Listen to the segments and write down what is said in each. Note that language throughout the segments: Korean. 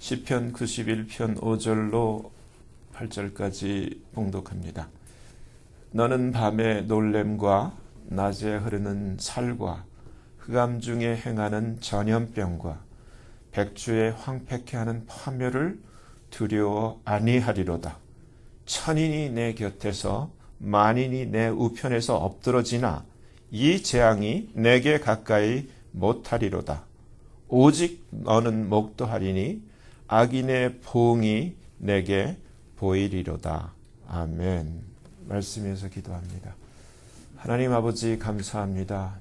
시편 91편 5절로 8절까지 봉독합니다. 너는 밤에 놀램과 낮에 흐르는 살과 흑암 중에 행하는 전염병과 백주에 황폐케 하는 파멸을 두려워 아니하리로다. 천인이 내 곁에서 만인이 내 우편에서 엎드러지나 이 재앙이 내게 가까이 못하리로다. 오직 너는 목도하리니 악인의 보응이 내게 보이리로다. 아멘. 말씀에서 기도합니다. 하나님 아버지 감사합니다.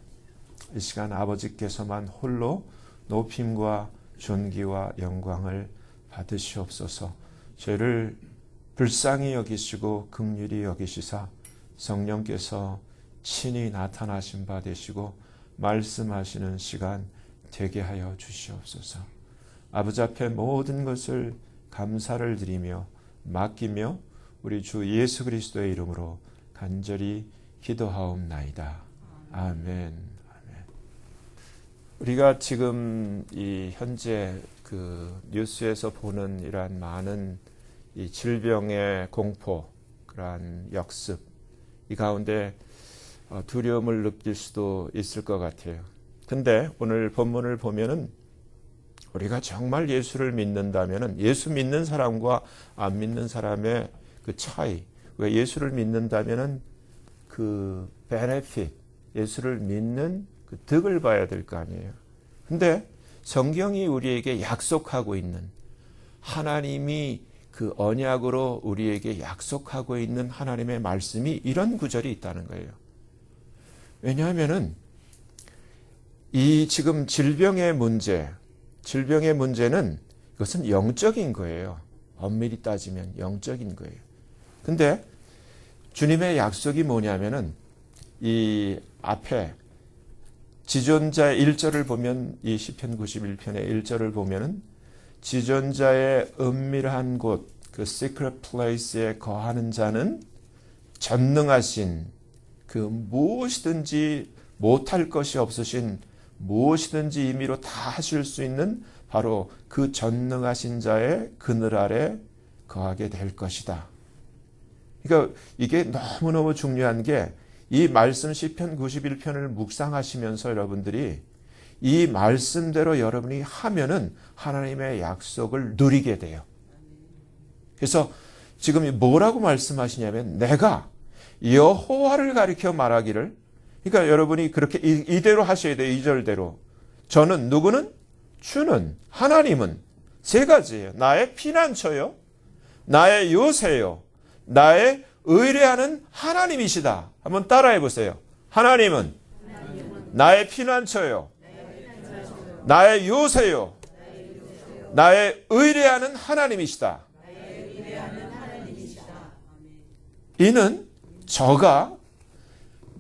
이 시간 아버지께서만 홀로 높임과 존귀와 영광을 받으시옵소서. 죄를 불쌍히 여기시고 긍휼히 여기시사 성령께서 친히 나타나신 바 되시고 말씀하시는 시간 되게 하여 주시옵소서. 아버지 앞에 모든 것을 감사를 드리며 맡기며 우리 주 예수 그리스도의 이름으로 간절히 기도하옵나이다. 아멘. 우리가 지금 이 현재 그 뉴스에서 보는 이러한 많은 이 질병의 공포, 그러한 역습, 이 가운데 두려움을 느낄 수도 있을 것 같아요. 근데 오늘 본문을 보면은 우리가 정말 예수를 믿는다면은 예수 믿는 사람과 안 믿는 사람의 그 차이, 왜 예수를 믿는다면은 그 benefit, 예수를 믿는 그 득을 봐야 될 거 아니에요. 근데 성경이 우리에게 약속하고 있는, 하나님이 그 언약으로 우리에게 약속하고 있는 하나님의 말씀이 이런 구절이 있다는 거예요. 왜냐하면은 이 지금 질병의 문제는 이것은 영적인 거예요. 엄밀히 따지면 영적인 거예요. 근데 주님의 약속이 뭐냐면은 이 앞에 지존자의 1절을 보면, 이 시편 91편의 1절을 보면은 지존자의 은밀한 곳, 그 secret place에 거하는 자는 전능하신 그 무엇이든지 못할 것이 없으신, 무엇이든지 임의로 다 하실 수 있는 바로 그 전능하신 자의 그늘 아래 거하게 될 것이다. 그러니까 이게 너무너무 중요한 게, 이 말씀 시편 91편을 묵상하시면서 여러분들이 이 말씀대로 여러분이 하면은 하나님의 약속을 누리게 돼요. 그래서 지금 뭐라고 말씀하시냐면, 내가 여호와를 가리켜 말하기를, 그러니까 여러분이 그렇게 이대로 하셔야 돼요. 2절대로. 저는, 누구는? 주는, 하나님은 세 가지예요. 나의 피난처요, 나의 요새요, 나의 의뢰하는 하나님이시다. 한번 따라해 보세요. 하나님은 나의 피난처요, 나의 요새요, 나의 의뢰하는 하나님이시다. 이는 저가,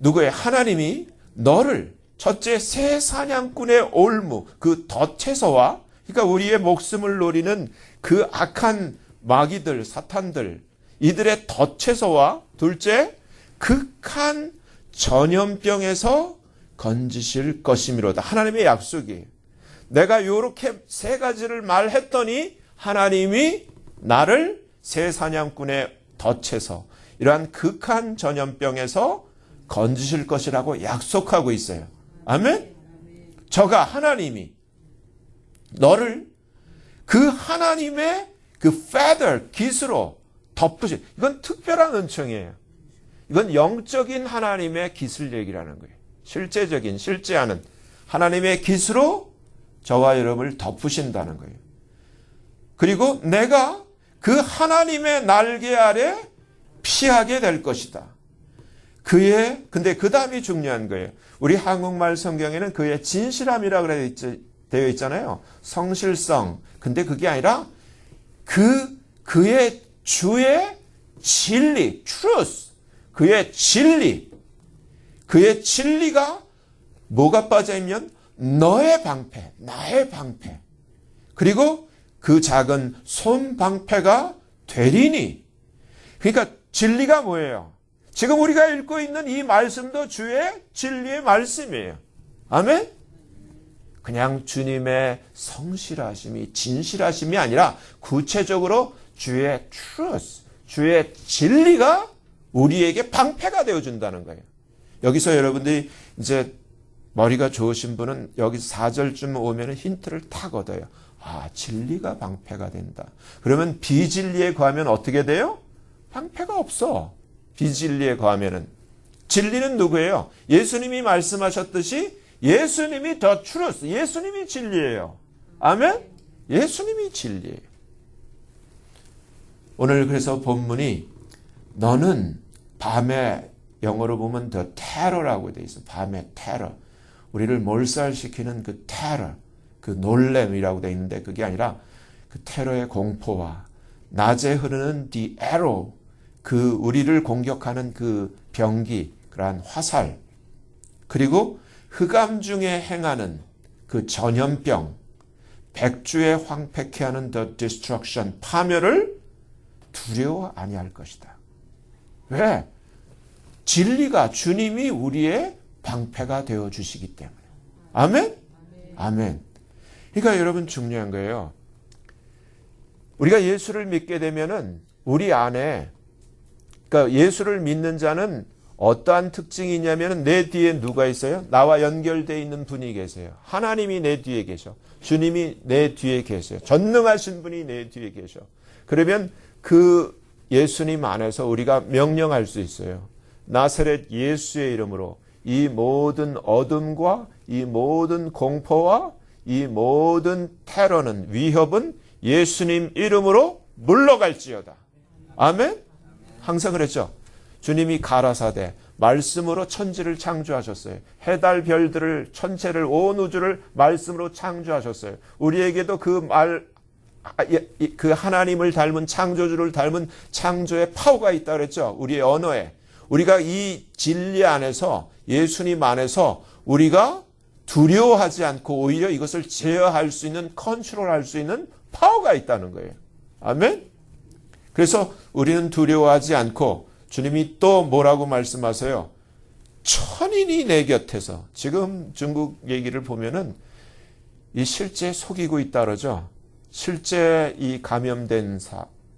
누구의? 하나님이 너를 첫째 새 사냥꾼의 올무, 그 덫에서와, 그러니까 우리의 목숨을 노리는 그 악한 마귀들, 사탄들, 이들의 덫에서와, 둘째 극한 전염병에서 건지실 것이미로다. 하나님의 약속이에요. 내가 이렇게 세 가지를 말했더니 하나님이 나를 새 사냥꾼의 덫에서, 이러한 극한 전염병에서 건지실 것이라고 약속하고 있어요. 아멘? 저가, 하나님이 너를 그 하나님의 그 feather, 깃으로 덮으신, 이건 특별한 은총이에요. 이건 영적인 하나님의 깃을 얘기라는 거예요. 실제적인, 실제하는 하나님의 깃으로 저와 여러분을 덮으신다는 거예요. 그리고 내가 그 하나님의 날개 아래 피하게 될 것이다. 근데 그 다음이 중요한 거예요. 우리 한국말 성경에는 그의 진실함이라고 되어 있잖아요. 성실성. 근데 그게 아니라 그의 주의 진리, truth. 그의 진리. 그의 진리가 뭐가 빠져있면 너의 방패, 나의 방패. 그리고 그 작은 손 방패가 되리니. 그러니까 진리가 뭐예요? 지금 우리가 읽고 있는 이 말씀도 주의 진리의 말씀이에요. 아멘? 그냥 주님의 성실하심이, 진실하심이 아니라 구체적으로 주의 truth, 주의 진리가 우리에게 방패가 되어준다는 거예요. 여기서 여러분들이 이제 머리가 좋으신 분은 여기서 4절쯤 오면 힌트를 탁 얻어요. 아, 진리가 방패가 된다. 그러면 비진리에 거하면 어떻게 돼요? 방패가 없어. 비진리에 거하면은. 진리는 누구예요? 예수님이 말씀하셨듯이 예수님이 the truth, 예수님이 진리예요. 아멘? 예수님이 진리예요. 오늘 그래서 본문이 너는 밤에 영어로 보면 the terror라고 되어 있어. 밤의 테러. 우리를 몰살시키는 그 테러, 그 놀램이라고 되어 있는데 그게 아니라 그 테러의 공포와 낮에 흐르는 the arrow, 그 우리를 공격하는 그 병기, 그러한 화살, 그리고 흑암 중에 행하는 그 전염병, 백주에 황폐케 하는 the destruction, 파멸을 두려워 아니할 것이다. 왜? 진리가 주님이 우리의 방패가 되어 주시기 때문에. 아멘? 아멘. 그러니까 여러분 중요한 거예요. 우리가 예수를 믿게 되면은 우리 안에, 그러니까 예수를 믿는 자는 어떠한 특징이 있냐면 내 뒤에 누가 있어요? 나와 연결되어 있는 분이 계세요. 하나님이 내 뒤에 계셔. 주님이 내 뒤에 계세요. 전능하신 분이 내 뒤에 계셔. 그러면 그 예수님 안에서 우리가 명령할 수 있어요. 나사렛 예수의 이름으로 이 모든 어둠과 이 모든 공포와 이 모든 테러는, 위협은 예수님 이름으로 물러갈지어다. 아멘? 항상 그랬죠. 주님이 가라사대 말씀으로 천지를 창조하셨어요. 해달 별들을, 천체를, 온 우주를 말씀으로 창조하셨어요. 우리에게도 그 하나님을 닮은, 창조주를 닮은 창조의 파워가 있다 그랬죠. 우리의 언어에. 우리가 이 진리 안에서, 예수님 안에서 우리가 두려워하지 않고 오히려 이것을 제어할 수 있는, 컨트롤할 수 있는 파워가 있다는 거예요. 아멘? 그래서 우리는 두려워하지 않고, 주님이 또 뭐라고 말씀하세요? 천인이 내 곁에서. 지금 중국 얘기를 보면은 이 실제 속이고 있다 그러죠. 실제 이 감염된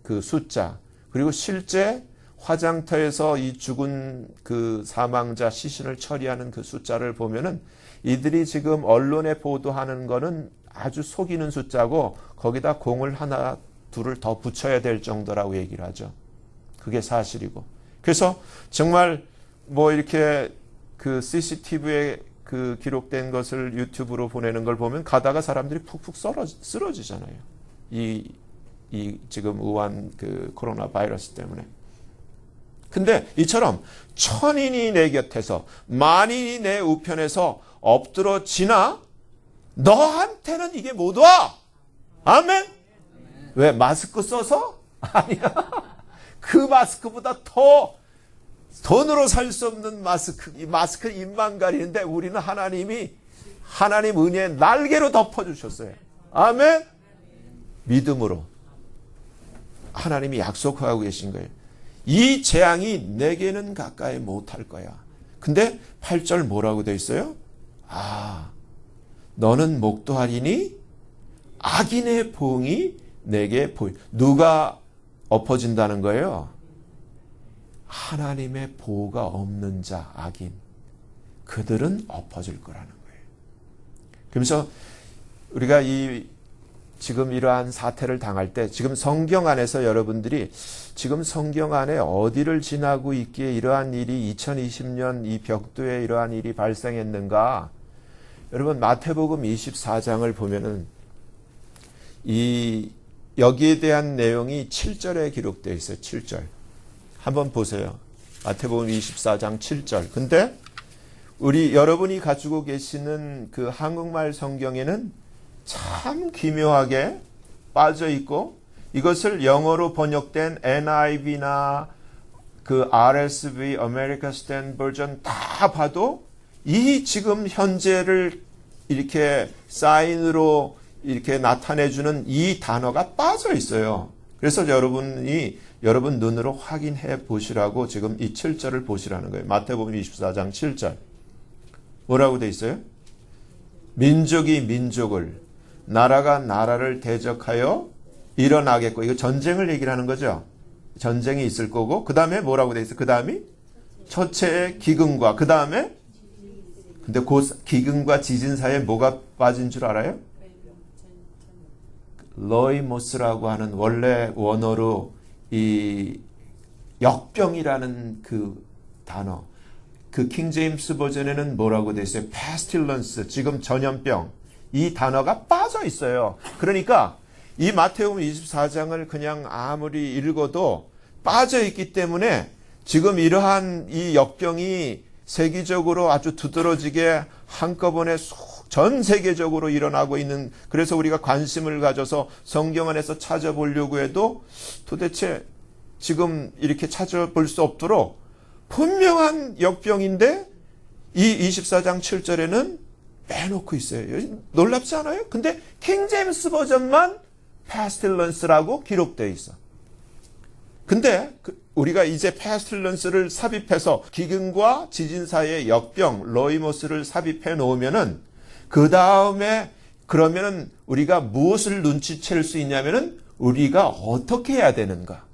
그 숫자, 그리고 실제 화장터에서 이 죽은 그 사망자 시신을 처리하는 그 숫자를 보면은 이들이 지금 언론에 보도하는 거는 아주 속이는 숫자고 거기다 공을 하나 둘을 더 붙여야 될 정도라고 얘기를 하죠. 그게 사실이고. 그래서 정말 뭐 이렇게 그 CCTV에 그 기록된 것을 유튜브로 보내는 걸 보면 가다가 사람들이 푹푹 쓰러지잖아요. 이 지금 우한 그 코로나 바이러스 때문에. 근데 이처럼 천인이 내 곁에서 만인이 내 우편에서 엎드러지나 너한테는 이게 못 와. 아멘? 왜? 마스크 써서? 아니야. 그 마스크보다 더 돈으로 살 수 없는 마스크. 이 마스크 입만 가리는데 우리는 하나님 은혜의 날개로 덮어주셨어요. 아멘? 믿음으로. 하나님이 약속하고 계신 거예요. 이 재앙이 내게는 가까이 못할 거야. 근데 8절 뭐라고 되어 있어요? 아, 너는 목도하리니 악인의 보응이 내게 누가 엎어진다는 거예요? 하나님의 보호가 없는 자, 악인. 그들은 엎어질 거라는 거예요. 그러면서 우리가 지금 이러한 사태를 당할 때 지금 성경 안에서 여러분들이 지금 성경 안에 어디를 지나고 있기에 이러한 일이 2020년 이 벽두에 이러한 일이 발생했는가? 여러분 마태복음 24장을 보면은 여기에 대한 내용이 7절에 기록되어 있어요. 7절. 한번 보세요. 마태복음 24장 7절. 근데 여러분이 가지고 계시는 그 한국말 성경에는 참 기묘하게 빠져 있고 이것을 영어로 번역된 NIV나 그 RSV, American Standard Version 다 봐도 이 지금 현재를 이렇게 사인으로 이렇게 나타내주는 이 단어가 빠져 있어요. 그래서 여러분 눈으로 확인해 보시라고 지금 이 7절을 보시라는 거예요. 마태복음 24장 7절. 뭐라고 돼 있어요? 민족이 민족을, 나라가 나라를 대적하여 일어나겠고, 이거 전쟁을 얘기를 하는 거죠. 전쟁이 있을 거고, 그 다음에 뭐라고 돼 있어? 그 다음이 첫째의 기근과, 그 다음에 근데 그 기근과 지진 사이에 뭐가 빠진 줄 알아요? 로이모스라고 하는 원래 원어로 이 역병이라는 그 단어, 그 킹제임스 버전에는 뭐라고 돼 있어요? pestilence, 지금 전염병, 이 단어가 빠져 있어요. 그러니까 이 마태복음 24장을 그냥 아무리 읽어도 빠져 있기 때문에 지금 이러한 이 역병이 세계적으로 아주 두드러지게 한꺼번에 전 세계적으로 일어나고 있는, 그래서 우리가 관심을 가져서 성경 안에서 찾아보려고 해도 도대체 지금 이렇게 찾아볼 수 없도록 분명한 역병인데 이 24장 7절에는 빼놓고 있어요. 놀랍지 않아요? 근데 킹제임스 버전만 pestilence라고 기록되어 있어. 근데 우리가 이제 pestilence를 삽입해서 기근과 지진 사이의 역병, 로이모스를 삽입해 놓으면은 그 다음에 그러면은 우리가 무엇을 눈치챌 수 있냐면은 우리가 어떻게 해야 되는가?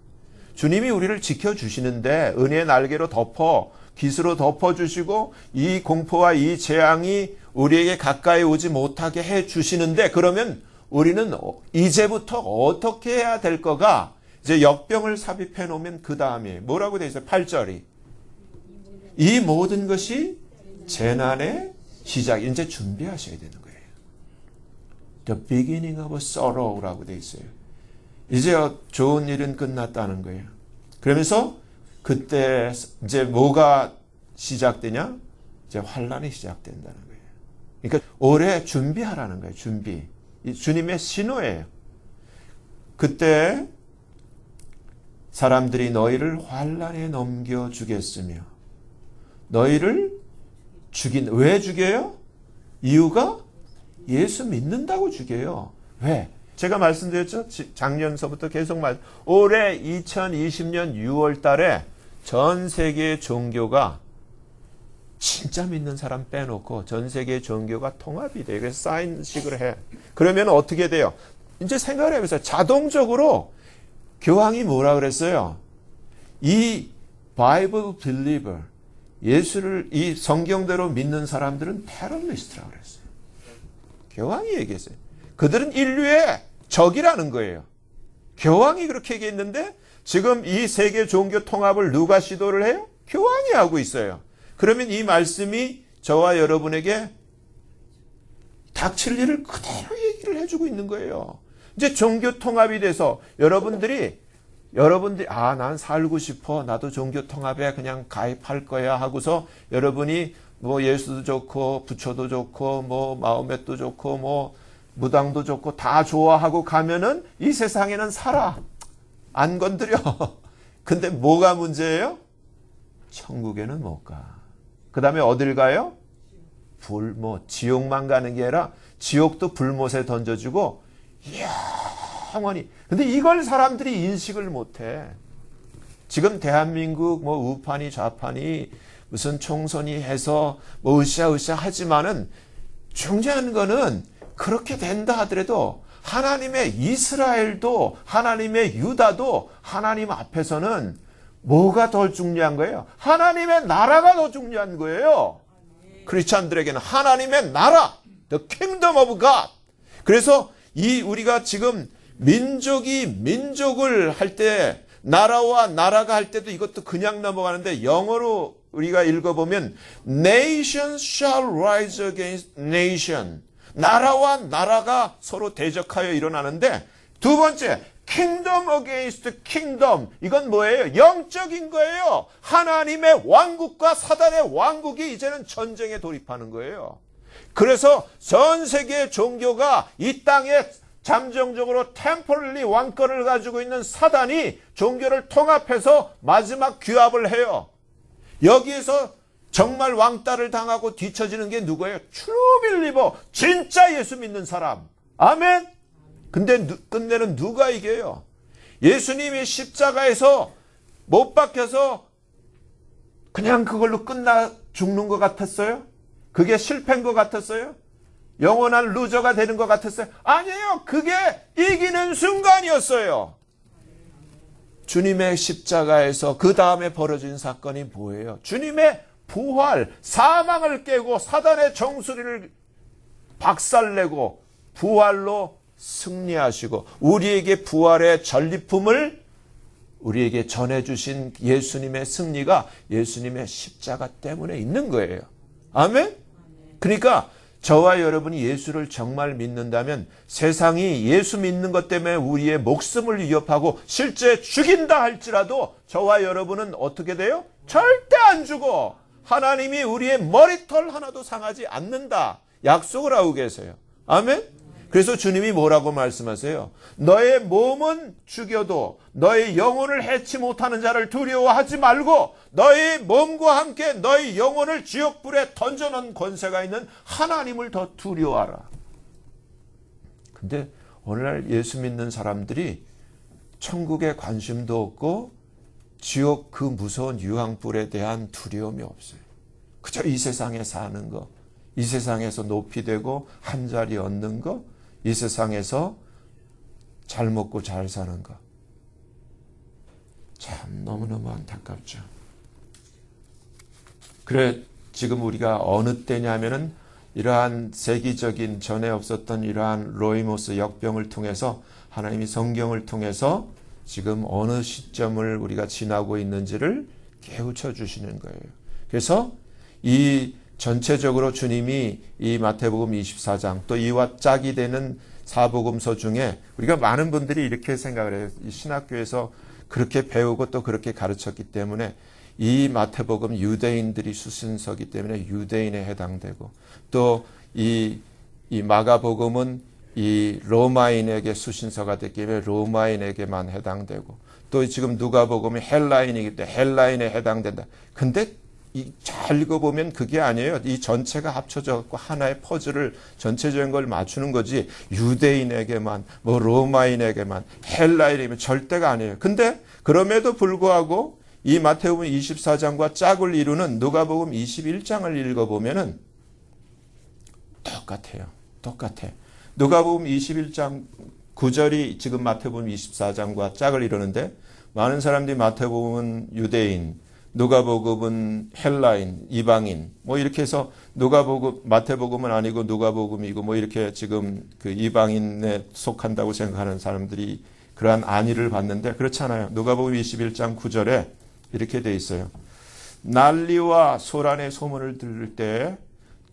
주님이 우리를 지켜주시는데 은혜의 날개로 덮어, 깃으로 덮어주시고 이 공포와 이 재앙이 우리에게 가까이 오지 못하게 해주시는데, 그러면 우리는 이제부터 어떻게 해야 될 거가, 이제 역병을 삽입해 놓으면 그 다음에 뭐라고 되어 있어요? 8절이. 이 모든 것이 재난의 시작, 이제 준비하셔야 되는 거예요. The beginning of sorrow라고 되어 있어요. 이제 좋은 일은 끝났다는 거예요. 그러면서 그때 이제 뭐가 시작되냐? 이제 환란이 시작된다는 거예요. 그러니까 올해 준비하라는 거예요. 준비. 이 주님의 신호예요. 그때 사람들이 너희를 환란에 넘겨주겠으며 너희를 왜 죽여요? 이유가 예수 믿는다고 죽여요. 왜? 제가 말씀드렸죠? 작년서부터 계속 올해 2020년 6월 달에 전 세계의 종교가 진짜 믿는 사람 빼놓고 전 세계의 종교가 통합이 돼요. 그래서 사인식을 해. 그러면 어떻게 돼요? 이제 생각을 해보세요. 자동적으로 교황이 뭐라 그랬어요? 이 Bible believer, 예수를 이 성경대로 믿는 사람들은 테러리스트라고 그랬어요. 교황이 얘기했어요. 그들은 인류의 적이라는 거예요. 교황이 그렇게 얘기했는데 지금 이 세계 종교 통합을 누가 시도를 해요? 교황이 하고 있어요. 그러면 이 말씀이 저와 여러분에게 닥칠 일을 그대로 얘기를 해주고 있는 거예요. 이제 종교 통합이 돼서 여러분들이 난 살고 싶어, 나도 종교 통합에 그냥 가입할 거야 하고서 여러분이 뭐 예수도 좋고 부처도 좋고 뭐 마호멧도 좋고 뭐 무당도 좋고 다 좋아하고 가면은 이 세상에는 살아. 안 건드려. 근데 뭐가 문제예요? 천국에는 못 가. 그 다음에 어딜 가요? 지옥만 가는 게 아니라 지옥도 불못에 던져주고 영원히. 근데 이걸 사람들이 인식을 못해. 지금 대한민국 뭐 우판이 좌판이 무슨 총선이 해서 뭐 으쌰으쌰 하지만은 중요한 거는 그렇게 된다 하더라도 하나님의 이스라엘도 하나님의 유다도 하나님 앞에서는 뭐가 더 중요한 거예요? 하나님의 나라가 더 중요한 거예요. 크리스찬들에게는 하나님의 나라, the kingdom of God. 그래서 우리가 지금 민족이 민족을 할 때, 나라와 나라가 할 때도 이것도 그냥 넘어가는데 영어로 우리가 읽어보면 nation shall rise against nation. 나라와 나라가 서로 대적하여 일어나는데, 두 번째 kingdom against kingdom. 이건 뭐예요? 영적인 거예요. 하나님의 왕국과 사단의 왕국이 이제는 전쟁에 돌입하는 거예요. 그래서 전 세계의 종교가 이 땅에 잠정적으로 템포럴리 왕권을 가지고 있는 사단이 종교를 통합해서 마지막 규합을 해요. 여기에서 정말 왕따를 당하고 뒤처지는 게 누구예요? True believer, 진짜 예수 믿는 사람. 아멘. 근데 끝내는 누가 이겨요? 예수님이 십자가에서 못 박혀서 그냥 그걸로 끝나 죽는 것 같았어요? 그게 실패인 것 같았어요? 영원한 루저가 되는 것 같았어요? 아니에요. 그게 이기는 순간이었어요. 주님의 십자가에서 그 다음에 벌어진 사건이 뭐예요? 주님의 부활, 사망을 깨고 사단의 정수리를 박살내고 부활로 승리하시고 우리에게 부활의 전리품을 우리에게 전해주신 예수님의 승리가 예수님의 십자가 때문에 있는 거예요. 아멘? 그러니까 저와 여러분이 예수를 정말 믿는다면 세상이 예수 믿는 것 때문에 우리의 목숨을 위협하고 실제 죽인다 할지라도 저와 여러분은 어떻게 돼요? 절대 안 죽어. 하나님이 우리의 머리털 하나도 상하지 않는다. 약속을 하고 계세요. 아멘? 그래서 주님이 뭐라고 말씀하세요? 너의 몸은 죽여도 너의 영혼을 해치 못하는 자를 두려워하지 말고 너의 몸과 함께 너의 영혼을 지옥불에 던져놓은 권세가 있는 하나님을 더 두려워하라. 근데 오늘날 예수 믿는 사람들이 천국에 관심도 없고 지옥 그 무서운 유황불에 대한 두려움이 없어요. 그저 이 세상에 사는 거, 이 세상에서 높이 되고 한 자리 얻는 거, 이 세상에서 잘 먹고 잘 사는 거. 참 너무너무 안타깝죠. 그래 지금 우리가 어느 때냐면은 이러한 세기적인 전에 없었던 이러한 로이모스 역병을 통해서 하나님이 성경을 통해서 지금 어느 시점을 우리가 지나고 있는지를 깨우쳐 주시는 거예요. 그래서 이 전체적으로 주님이 이 마태복음 24장 또 이와 짝이 되는 사복음서 중에 우리가 많은 분들이 이렇게 생각을 해요. 이 신학교에서 그렇게 배우고 또 그렇게 가르쳤기 때문에 이 마태복음 유대인들이 수신서기 때문에 유대인에 해당되고 또 이 마가복음은 이 로마인에게 수신서가 됐기 때문에 로마인에게만 해당되고 또 지금 누가복음이 헬라인이기 때문에 헬라인에 해당된다. 근데 잘 읽어보면 그게 아니에요. 이 전체가 합쳐져 갖고 하나의 퍼즐을 전체적인 걸 맞추는 거지 유대인에게만 뭐 로마인에게만 헬라인에게만 절대가 아니에요. 근데 그럼에도 불구하고 이 마태복음 24장과 짝을 이루는 누가복음 21장을 읽어보면은 똑같아요. 똑같아. 누가복음 21장 9절이 지금 마태복음 24장과 짝을 이루는데 많은 사람들이 마태복음은 유대인, 누가복음은 헬라인, 이방인 뭐 이렇게 해서 마태복음은 아니고 누가복음이고 뭐 이렇게 지금 그 이방인에 속한다고 생각하는 사람들이 그러한 안위를 받는데 그렇잖아요. 누가복음 21장 9절에 이렇게 돼 있어요. 난리와 소란의 소문을 들을 때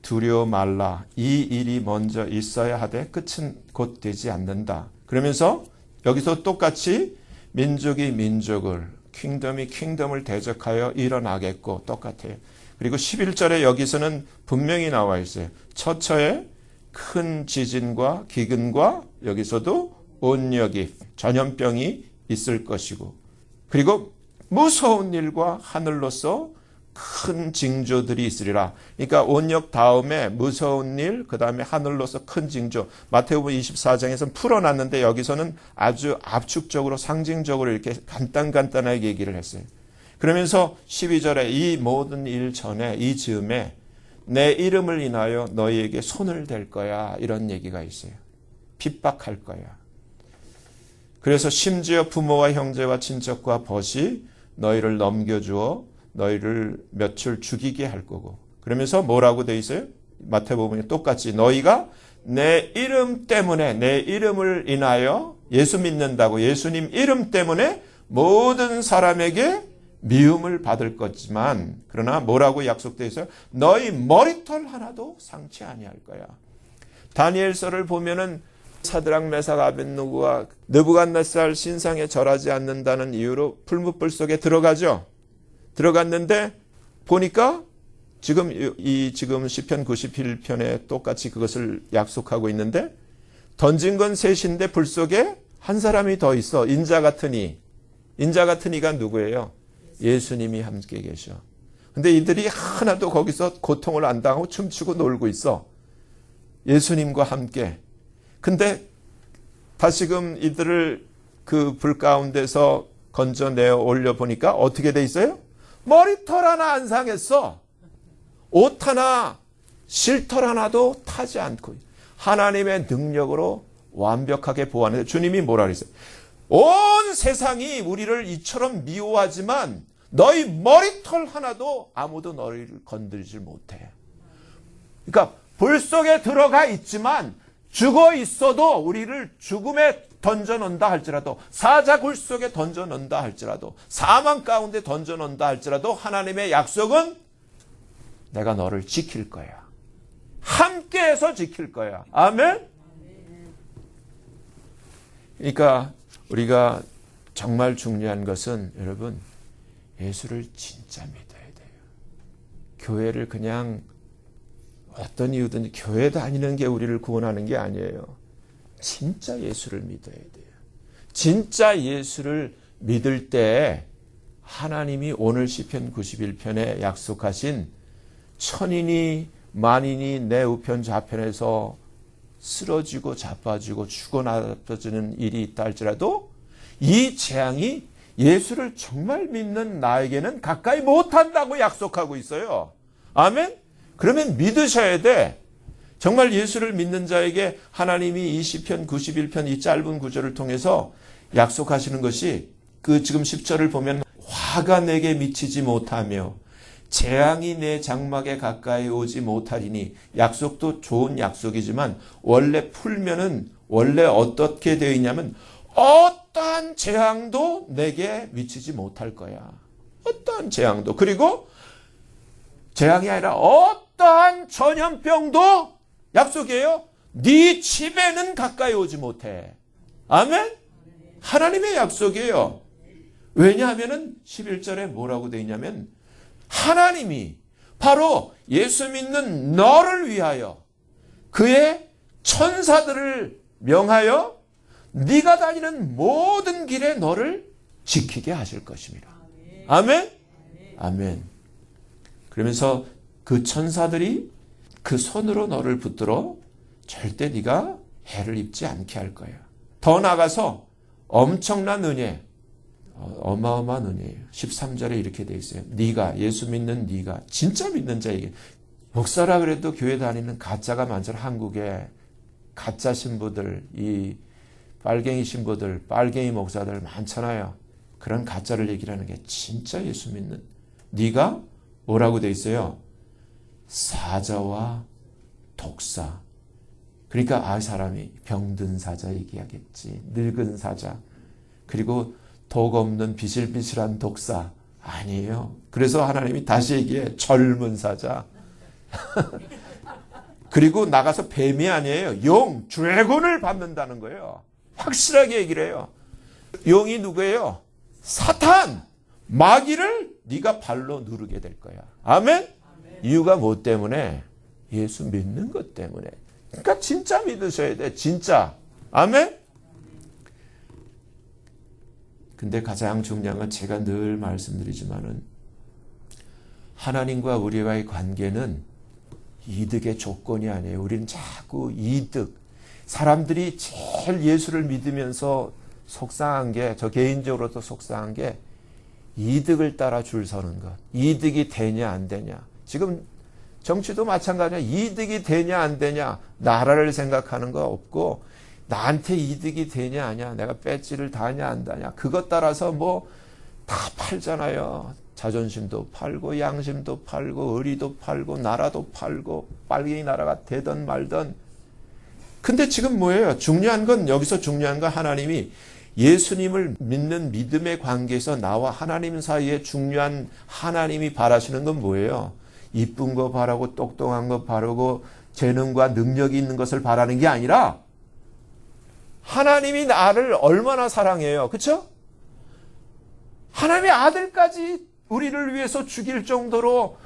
두려워 말라. 이 일이 먼저 있어야 하되 끝은 곧 되지 않는다. 그러면서 여기서 똑같이 민족이 민족을 킹덤이 킹덤을 대적하여 일어나겠고 똑같아요. 그리고 11절에 여기서는 분명히 나와 있어요. 처처에 큰 지진과 기근과 여기서도 온역이 전염병이 있을 것이고 그리고 무서운 일과 하늘로서 큰 징조들이 있으리라. 그러니까 온역 다음에 무서운 일, 그 다음에 하늘로서 큰 징조. 마태복음 24장에서는 풀어놨는데 여기서는 아주 압축적으로 상징적으로 이렇게 간단하게 얘기를 했어요. 그러면서 12절에 이 모든 일 전에 이 즈음에 내 이름을 인하여 너희에게 손을 댈 거야. 이런 얘기가 있어요. 핍박할 거야. 그래서 심지어 부모와 형제와 친척과 벗이 너희를 넘겨주어 너희를 며칠 죽이게 할 거고 그러면서 뭐라고 돼 있어요? 마태복음에 똑같이 너희가 내 이름 때문에 내 이름을 인하여 예수 믿는다고 예수님 이름 때문에 모든 사람에게 미움을 받을 거지만 그러나 뭐라고 약속되어 있어요? 너희 머리털 하나도 상치 아니할 거야. 다니엘서를 보면은 사드락 메삭 아벳느고가 느부갓네살 신상에 절하지 않는다는 이유로 풀무불 속에 들어가죠. 들어갔는데 보니까 지금 시편 91편에 똑같이 그것을 약속하고 있는데 던진 건 셋인데 불 속에 한 사람이 더 있어. 인자 같은 이. 인자 같은 이가 누구예요? 예수님이 함께 계셔. 근데 이들이 하나도 거기서 고통을 안 당하고 춤추고 놀고 있어. 예수님과 함께. 근데 다시금 이들을 그 불 가운데서 건져내어 올려보니까 어떻게 돼 있어요? 머리털 하나 안 상했어. 옷 하나, 실털 하나도 타지 않고. 하나님의 능력으로 완벽하게 보호하는데 주님이 뭐라 그랬어요? 온 세상이 우리를 이처럼 미워하지만 너희 머리털 하나도 아무도 너희를 건드리지 못해. 그러니까 불 속에 들어가 있지만 죽어 있어도 우리를 죽음에 던져놓는다 할지라도, 사자굴 속에 던져놓는다 할지라도, 사망 가운데 던져놓는다 할지라도 하나님의 약속은 내가 너를 지킬 거야. 함께해서 지킬 거야. 아멘? 그러니까 우리가 정말 중요한 것은 여러분, 예수를 진짜 믿어야 돼요. 교회를 그냥 어떤 이유든 교회 다니는 게 우리를 구원하는 게 아니에요. 진짜 예수를 믿어야 돼요. 진짜 예수를 믿을 때 하나님이 오늘 시편 91편에 약속하신 천인이 만인이 내 우편 좌편에서 쓰러지고 자빠지고 죽어나빠지는 일이 있다 할지라도 이 재앙이 예수를 정말 믿는 나에게는 가까이 못한다고 약속하고 있어요. 아멘? 그러면 믿으셔야 돼. 정말 예수를 믿는 자에게 하나님이 이 시편 91편 이 짧은 구절을 통해서 약속하시는 것이 그 지금 10절을 보면 화가 내게 미치지 못하며 재앙이 내 장막에 가까이 오지 못하리니, 약속도 좋은 약속이지만 원래 풀면은 원래 어떻게 되어 있냐면 어떠한 재앙도 내게 미치지 못할 거야. 어떠한 재앙도. 그리고 재앙이 아니라 어떠한 전염병도 약속이에요. 네 집에는 가까이 오지 못해. 아멘? 하나님의 약속이에요. 왜냐하면은 11절에 뭐라고 되어 있냐면 하나님이 바로 예수 믿는 너를 위하여 그의 천사들을 명하여 네가 다니는 모든 길에 너를 지키게 하실 것입니다. 아멘? 아멘. 그러면서 그 천사들이 그 손으로 너를 붙들어 절대 네가 해를 입지 않게 할 거야. 더 나아가서 엄청난 은혜, 어마어마한 은혜예요. 13절에 이렇게 돼 있어요. 네가, 예수 믿는 네가, 진짜 믿는 자에게, 목사라 그래도 교회 다니는 가짜가 많잖아. 한국에 가짜 신부들, 이 빨갱이 신부들, 빨갱이 목사들 많잖아요. 그런 가짜를 얘기하는 게 진짜 예수 믿는 네가 뭐라고 돼 있어요? 사자와 독사. 그러니까 아 사람이 병든 사자 얘기하겠지. 늙은 사자. 그리고 독 없는 비실비실한 독사. 아니에요. 그래서 하나님이 다시 얘기해. 젊은 사자. 그리고 나가서 뱀이 아니에요. 용, 드래곤을 밟는다는 거예요. 확실하게 얘기를 해요. 용이 누구예요? 사탄, 마귀를 네가 발로 누르게 될 거야. 아멘? 이유가 뭐 때문에? 예수 믿는 것 때문에. 그러니까 진짜 믿으셔야 돼. 진짜. 아멘? 근데 가장 중요한 건 제가 늘 말씀드리지만은 하나님과 우리와의 관계는 이득의 조건이 아니에요. 우리는 자꾸 이득. 사람들이 제일 예수를 믿으면서 속상한 게, 저 개인적으로도 속상한 게 이득을 따라 줄 서는 것. 이득이 되냐 안 되냐. 지금 정치도 마찬가지야. 이득이 되냐 안 되냐. 나라를 생각하는 거 없고 나한테 이득이 되냐 아니야. 내가 배지를 다냐 안 다냐. 그것 따라서 뭐 다 팔잖아요. 자존심도 팔고 양심도 팔고 의리도 팔고 나라도 팔고 빨갱이 나라가 되든 말든. 근데 지금 뭐예요? 중요한 건, 여기서 중요한 건 하나님이 예수님을 믿는 믿음의 관계에서 나와 하나님 사이에 중요한 하나님이 바라시는 건 뭐예요? 이쁜 거 바라고 똑똑한 거 바라고 재능과 능력이 있는 것을 바라는 게 아니라 하나님이 나를 얼마나 사랑해요. 그렇죠? 하나님의 아들까지 우리를 위해서 죽일 정도로,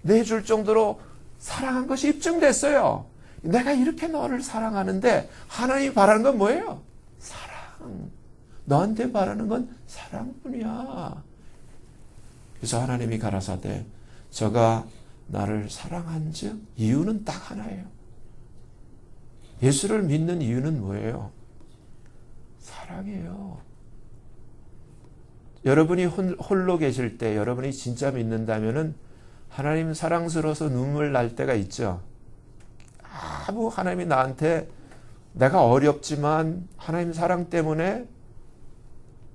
내줄 정도로 사랑한 것이 입증됐어요. 내가 이렇게 너를 사랑하는데 하나님이 바라는 건 뭐예요? 사랑. 너한테 바라는 건 사랑뿐이야. 그래서 하나님이 가라사대 저가 나를 사랑한즉 이유는 딱 하나예요. 예수를 믿는 이유는 뭐예요? 사랑이에요. 여러분이 홀로 계실 때, 여러분이 진짜 믿는다면은 하나님 사랑스러워서 눈물 날 때가 있죠. 아무 하나님이 나한테 내가 어렵지만 하나님 사랑 때문에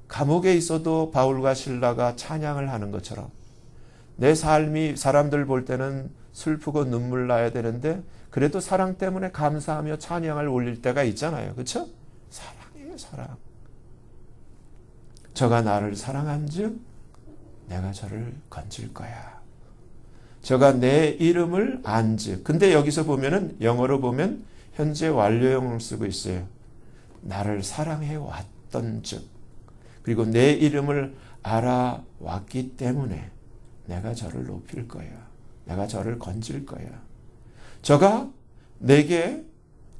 감옥에 있어도 바울과 실라가 찬양을 하는 것처럼 내 삶이 사람들 볼 때는 슬프고 눈물 나야 되는데 그래도 사랑 때문에 감사하며 찬양을 올릴 때가 있잖아요. 그렇죠? 사랑이에요, 사랑. 저가 나를 사랑한즉 내가 저를 건질 거야. 저가 내 이름을 안즉. 근데 여기서 보면은 영어로 보면 현재 완료형을 쓰고 있어요. 나를 사랑해 왔던즉. 그리고 내 이름을 알아왔기 때문에 내가 저를 높일 거야. 내가 저를 건질 거야. 저가 내게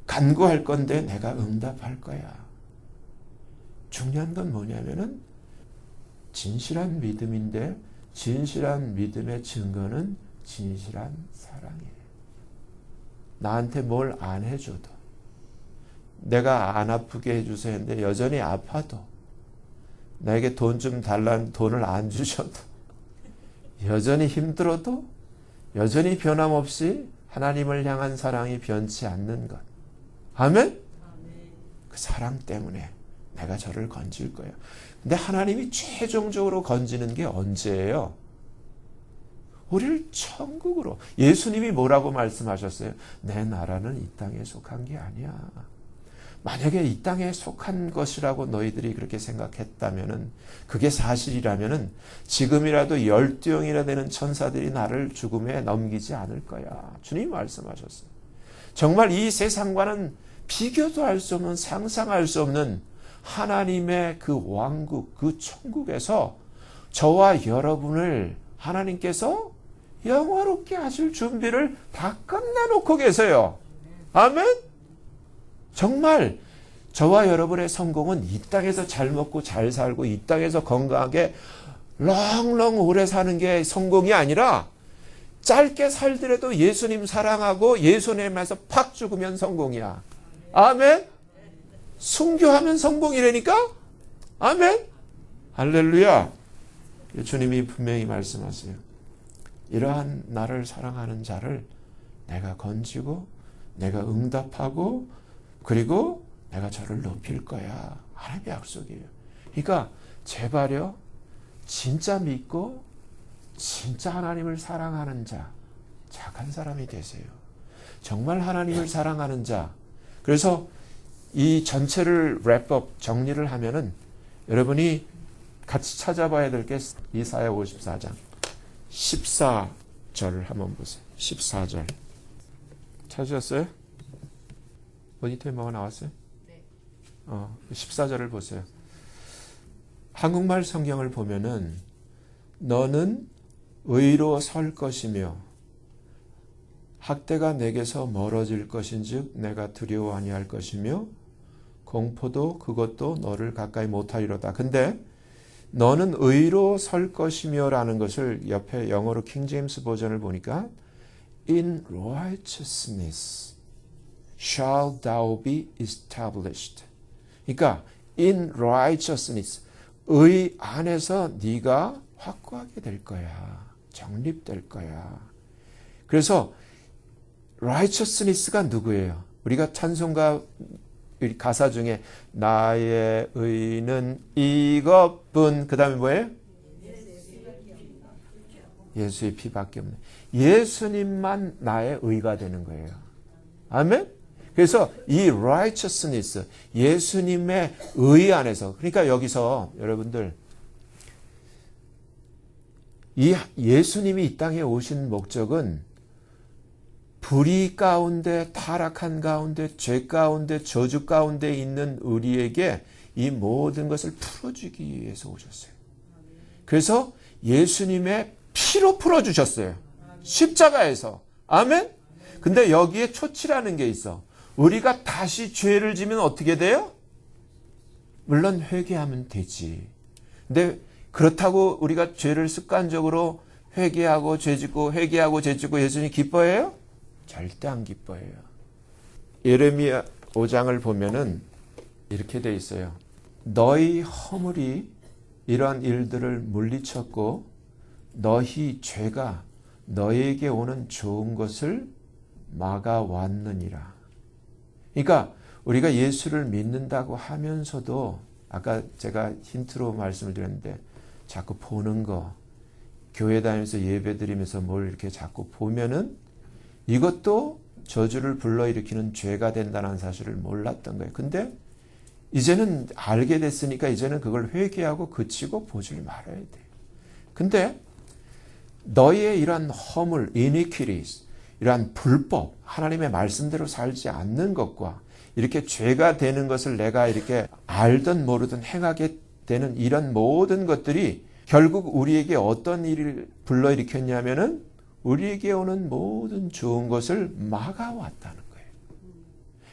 간구할 건데 내가 응답할 거야. 중요한 건 뭐냐면은 진실한 믿음인데 진실한 믿음의 증거는 진실한 사랑이에요. 나한테 뭘 안 해줘도 내가 안 아프게 해주세요 했는데 여전히 아파도 나에게 돈 좀 달라는 돈을 안 주셔도 여전히 힘들어도 여전히 변함없이 하나님을 향한 사랑이 변치 않는 것. 아멘? 그 사랑 때문에 내가 저를 건질 거예요. 근데 하나님이 최종적으로 건지는 게 언제예요? 우리를 천국으로. 예수님이 뭐라고 말씀하셨어요? 내 나라는 이 땅에 속한 게 아니야. 만약에 이 땅에 속한 것이라고 너희들이 그렇게 생각했다면은, 그게 사실이라면은 지금이라도 12영이나 되는 천사들이 나를 죽음에 넘기지 않을 거야. 주님이 말씀하셨어요. 정말 이 세상과는 비교도 할 수 없는, 상상할 수 없는 하나님의 그 왕국, 그 천국에서 저와 여러분을 하나님께서 영화롭게 하실 준비를 다 끝내놓고 계세요. 아멘? 정말 저와 여러분의 성공은 이 땅에서 잘 먹고 잘 살고 이 땅에서 건강하게 렁렁 오래 사는 게 성공이 아니라 짧게 살더라도 예수님 사랑하고 예수님에서 팍 죽으면 성공이야. 아멘? 순교하면 성공이라니까? 아멘? 할렐루야. 주님이 분명히 말씀하세요. 이러한 나를 사랑하는 자를 내가 건지고 내가 응답하고 그리고 내가 저를 높일 거야. 하나님의 약속이에요. 그러니까 제발요. 진짜 믿고 진짜 하나님을 사랑하는 자, 착한 사람이 되세요. 정말 하나님을 사랑하는 자. 그래서 이 전체를 랩업 정리를 하면은 여러분이 같이 찾아봐야 될 게 이사야 54장 14절을 한번 보세요. 14절 찾으셨어요? 모니터에 뭐가 나왔어요? 네. 14절을 보세요. 한국말 성경을 보면은 너는 의로 설 것이며 학대가 내게서 멀어질 것인즉 내가 두려워 아니할 것이며 공포도 그것도 너를 가까이 못하리로다. 근데 너는 의로 설 것이며 라는 것을 옆에 영어로 킹제임스 버전을 보니까 In righteousness shall thou be established. 그러니까 in righteousness 의 안에서 네가 확고하게 될 거야. 정립될 거야. 그래서 righteousness가 누구예요? 우리가 찬송가 가사 중에 나의 의는 이것뿐 그 다음에 뭐예요? 예수의 피밖에 없네. 예수님만 나의 의가 되는 거예요. 아멘? 그래서 이 righteousness, 예수님의 의 안에서, 그러니까 여기서 여러분들 이 예수님이 이 땅에 오신 목적은 불의 가운데, 타락한 가운데, 죄 가운데, 저주 가운데 있는 우리에게 이 모든 것을 풀어주기 위해서 오셨어요. 그래서 예수님의 피로 풀어주셨어요. 십자가에서. 아멘? 근데 여기에 초치라는 게 있어. 우리가 다시 죄를 지면 어떻게 돼요? 물론 회개하면 되지. 근데 그렇다고 우리가 죄를 습관적으로 회개하고 죄 짓고 회개하고 죄 짓고 예수님이 기뻐해요? 절대 안 기뻐해요. 예레미야 5장을 보면은 이렇게 돼 있어요. 너희 허물이 이러한 일들을 물리쳤고 너희 죄가 너희에게 오는 좋은 것을 막아왔느니라. 그러니까 우리가 예수를 믿는다고 하면서도 아까 제가 힌트로 말씀을 드렸는데 자꾸 보는 거, 교회 다니면서 예배 드리면서 뭘 이렇게 자꾸 보면은 이것도 저주를 불러일으키는 죄가 된다는 사실을 몰랐던 거예요. 근데 이제는 알게 됐으니까 이제는 그걸 회개하고 그치고 보질 말아야 돼요. 근데 너희의 이러한 허물, iniquities, 이러한 불법, 하나님의 말씀대로 살지 않는 것과 이렇게 죄가 되는 것을 내가 이렇게 알든 모르든 행하게 되는 이런 모든 것들이 결국 우리에게 어떤 일을 불러일으켰냐면은 우리에게 오는 모든 좋은 것을 막아왔다는 거예요.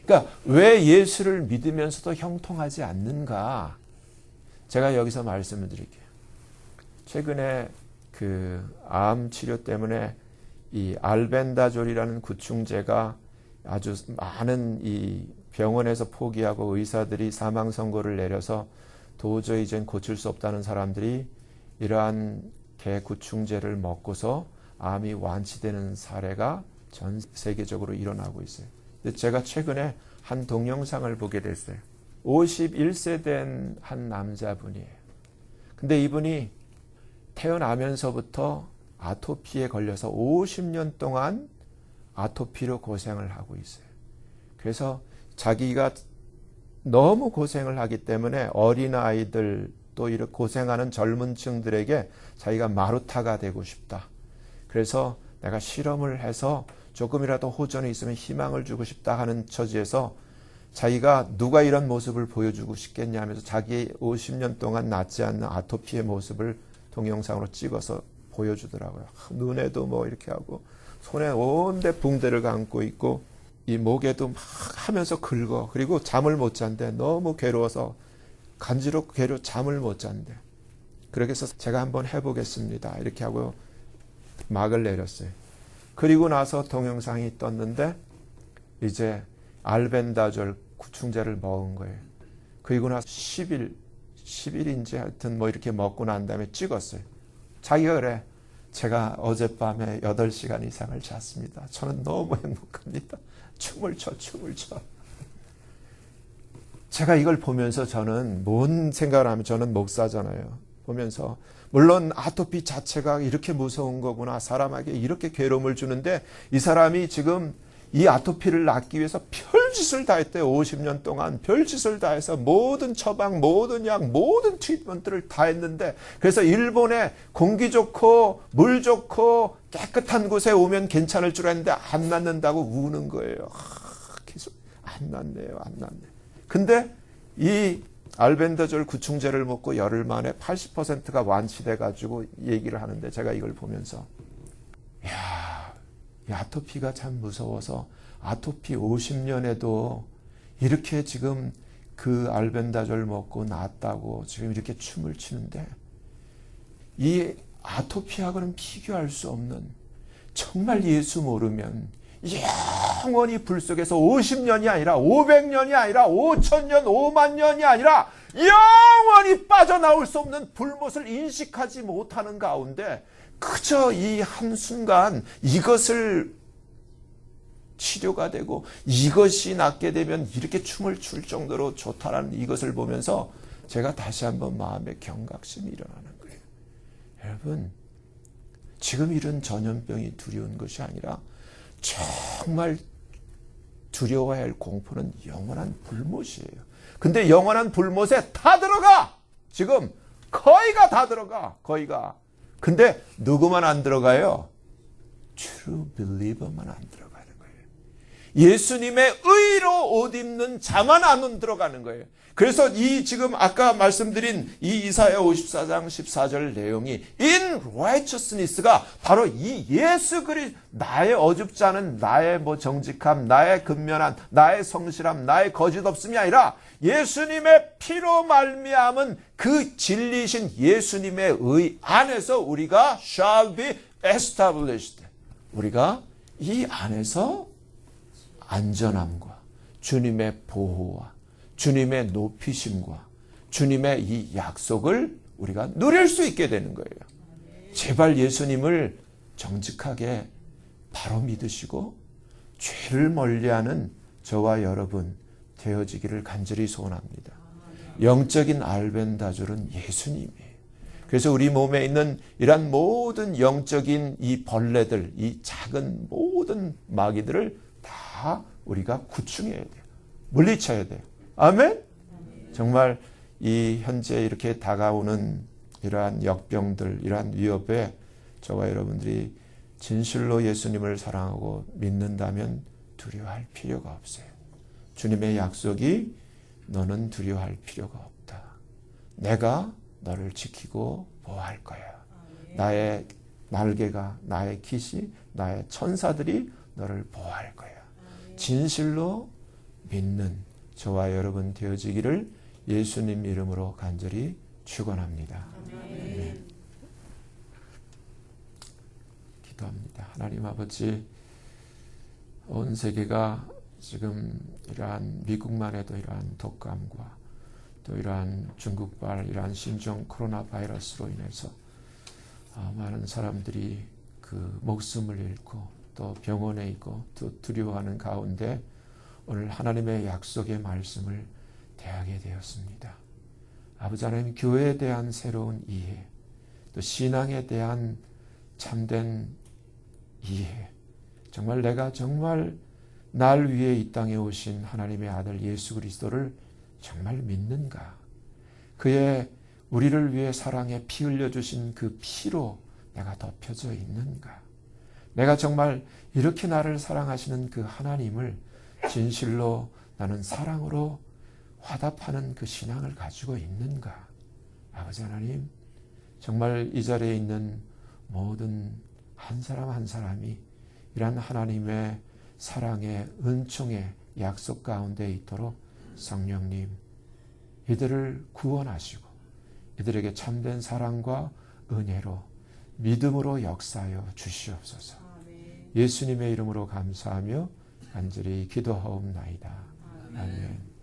그러니까 왜 예수를 믿으면서도 형통하지 않는가? 제가 여기서 말씀을 드릴게요. 최근에 그 암 치료 때문에 이 알벤다졸이라는 구충제가 아주 많은 이 병원에서 포기하고 의사들이 사망 선고를 내려서 도저히 이젠 고칠 수 없다는 사람들이 이러한 개 구충제를 먹고서 암이 완치되는 사례가 전 세계적으로 일어나고 있어요. 근데 제가 최근에 한 동영상을 보게 됐어요. 51세 된 한 남자분이에요. 근데 이분이 태어나면서부터 아토피에 걸려서 50년 동안 아토피로 고생을 하고 있어요. 그래서 자기가 너무 고생을 하기 때문에 어린아이들 또 이렇게 고생하는 젊은 층들에게 자기가 마루타가 되고 싶다. 그래서 내가 실험을 해서 조금이라도 호전이 있으면 희망을 주고 싶다 하는 처지에서 자기가 누가 이런 모습을 보여주고 싶겠냐 하면서 자기 50년 동안 낫지 않는 아토피의 모습을 동영상으로 찍어서 보여주더라고요. 눈에도 뭐 이렇게 하고 손에 온데 붕대를 감고 있고 이 목에도 막 하면서 긁어. 그리고 잠을 못 잔대. 너무 괴로워서 간지럽고 괴로워 잠을 못 잔대. 그렇게 해서 제가 한번 해보겠습니다. 이렇게 하고 막을 내렸어요. 그리고 나서 동영상이 떴는데 이제 알벤다졸 구충제를 먹은 거예요. 그리고 나서 10일인지 하여튼 뭐 이렇게 먹고 난 다음에 찍었어요. 자기가 그래. 제가 어젯밤에 8시간 이상을 잤습니다. 저는 너무 행복합니다. 춤을 춰. 제가 이걸 보면서 저는 뭔 생각을 하면 저는 목사잖아요. 보면서 물론 아토피 자체가 이렇게 무서운 거구나. 사람에게 이렇게 괴로움을 주는데 이 사람이 지금 이 아토피를 낫기 위해서 별짓을 다 했대요. 50년 동안 별짓을 다 해서 모든 처방, 모든 약, 모든 트리트먼트를 다 했는데 그래서 일본에 공기 좋고 물 좋고 깨끗한 곳에 오면 괜찮을 줄 알았는데 안 낫는다고 우는 거예요. 계속 안 낫네요. 근데 이 알벤다졸 구충제를 먹고 열흘 만에 80%가 완치돼 가지고 얘기를 하는데 제가 이걸 보면서 이 아토피가 참 무서워서 아토피 50년에도 이렇게 지금 그 알벤다졸 먹고 낫다고 지금 이렇게 춤을 추는데 이 아토피하고는 비교할 수 없는 정말 예수 모르면 영원히 불 속에서 50년이 아니라 500년이 아니라 5,000년, 5만 년이 아니라 영원히 빠져나올 수 없는 불못을 인식하지 못하는 가운데 그저 이 한순간 이것을 치료가 되고 이것이 낫게 되면 이렇게 춤을 출 정도로 좋다라는 이것을 보면서 제가 다시 한번 마음의 경각심이 일어나는 거예요. 여러분, 지금 이런 전염병이 두려운 것이 아니라 정말 두려워해야 할 공포는 영원한 불못이에요. 근데 영원한 불못에 다 들어가! 지금 거의가 다 들어가. 거의가. 근데 누구만 안 들어가요? True believer만 안 들어가는 거예요. 예수님의 의로 옷 입는 자만 안 들어가는 거예요. 그래서 이 지금 아까 말씀드린 이 이사야 54장 14절 내용이 in righteousness가 바로 이 예수 그리스도 나의 어줍지 않은 나의 뭐 정직함, 나의 근면함, 나의 성실함, 나의 거짓 없음이 아니라 예수님의 피로 말미암은 그 진리신 예수님의 의 안에서 우리가 shall be established. 우리가 이 안에서 안전함과 주님의 보호와 주님의 높이심과 주님의 이 약속을 우리가 누릴 수 있게 되는 거예요. 제발 예수님을 정직하게 바로 믿으시고 죄를 멀리하는 저와 여러분 되어지기를 간절히 소원합니다. 영적인 알벤다졸은 예수님이에요. 그래서 우리 몸에 있는 이러한 모든 영적인 이 벌레들, 이 작은 모든 마귀들을 다 우리가 구충해야 돼요. 물리쳐야 돼요. 아멘? 정말 이 현재 이렇게 다가오는 이러한 역병들, 이러한 위협에 저와 여러분들이 진실로 예수님을 사랑하고 믿는다면 두려워할 필요가 없어요. 주님의 약속이 너는 두려워할 필요가 없다. 내가 너를 지키고 보호할 거야. 나의 날개가, 나의 깃이, 나의 천사들이 너를 보호할 거야. 진실로 믿는 저와 여러분 되어지기를 예수님 이름으로 간절히 축원합니다. 아멘. 기도합니다. 하나님 아버지, 온 세계가 지금 이러한 미국만 해도 이러한 독감과 또 이러한 중국발 이러한 신종 코로나 바이러스로 인해서 많은 사람들이 그 목숨을 잃고 또 병원에 있고 또 두려워하는 가운데 오늘 하나님의 약속의 말씀을 대하게 되었습니다. 아버지 하나님, 교회에 대한 새로운 이해, 또 신앙에 대한 참된 이해, 정말 내가 정말 날 위해 이 땅에 오신 하나님의 아들 예수 그리스도를 정말 믿는가? 그의 우리를 위해 사랑에 피 흘려주신 그 피로 내가 덮여져 있는가? 내가 정말 이렇게 나를 사랑하시는 그 하나님을 진실로 나는 사랑으로 화답하는 그 신앙을 가지고 있는가? 아버지 하나님, 정말 이 자리에 있는 모든 한 사람 한 사람이 이러한 하나님의 사랑의 은총의 약속 가운데 있도록 성령님, 이들을 구원하시고 이들에게 참된 사랑과 은혜로 믿음으로 역사하여 주시옵소서. 예수님의 이름으로 감사하며 간절히 기도하옵나이다. 아멘.